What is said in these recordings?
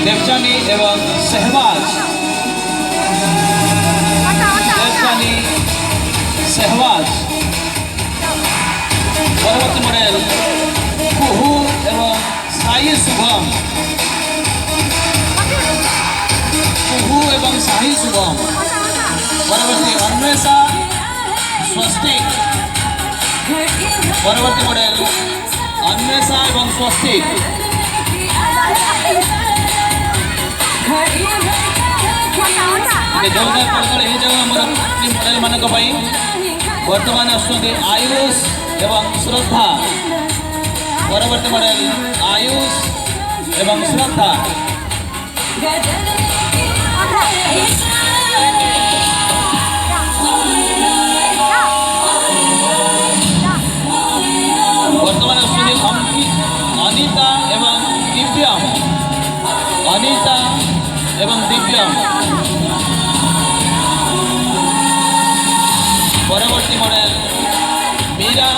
देवजानी एवं सहवाज देवजानी सहवाज परवर्ती मॉडल कुहू एवं साई शुभम कुहू एवं साई शुभम परवर्ती अन्वेषा स्वस्तिक परवर्ती मॉडल अन्वेषा एवं स्वस्तिक जोरदार करदल ये जगह मॉडल मानक वर्तमान आसुँच आयुष एवं श्रद्धा परवर्ती मॉडल आयुष एवं श्रद्धा वर्तमान आसुँच अनिता एवं दिव्यम अनिता एवं दिव्यम परवर्ती मॉडल मीरा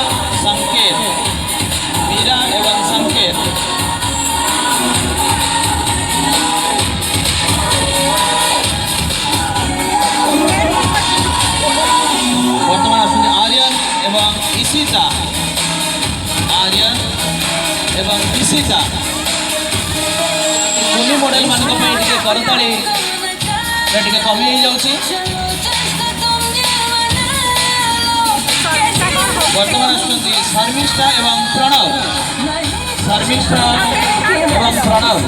संकेत मीरा एवं संकेत वर्तमान आसुँच आर्यन एवं ईशिता आर्यन एवं ईशिता कुनी मॉडल मानक करताली कमी जाऊँगी वर्तमान आसुँच शर्मिष्ठा एवं प्रणव शर्मिष्ठा एवं प्रणव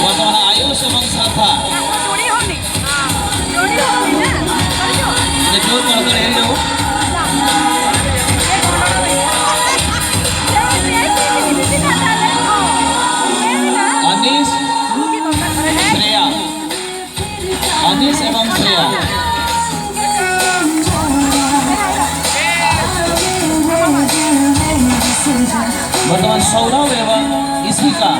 वर्तमान आयुष एवं श्रद्धा जोर करदल अनीश श्रेया अनीश एवं श्रेया वर्तमान सौरभ एवं ईशिका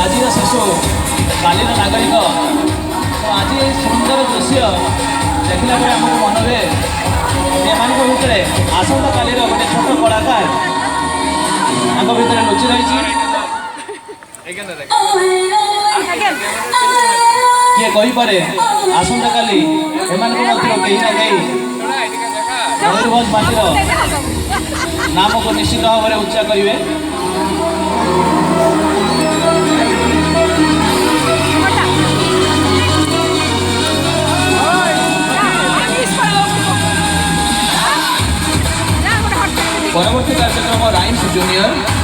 आज शिशु काली नागरिक तो आज सुंदर दृश्य देखला आमको मन हुए एम भितर आसंता काली गोटे छोट कलाकार भितर लुचि रही किए कहीपे आसंता काली एम कहीं ना कहीं मयूरभंज माटीर नाम को निश्चित भाव में उच्चा करेंगे परवर्ती कार्यक्रम राइम्स जूनियर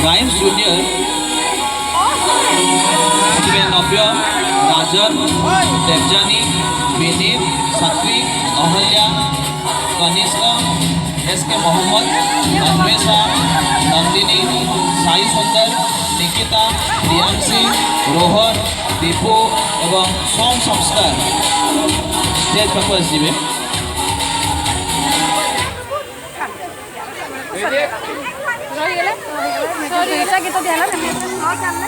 राइम्स जूनियर नव्य राजन देवजानी विनीत सात्विक अहल्या कनिष्क एसके मोहम्मद अन्वेषा नंदिनी साई सुंदर निकिता रियांशी रोहन दीपू एवं सोम संस्कार स्टेज परफॉर्मेंस जीवे गीत दिया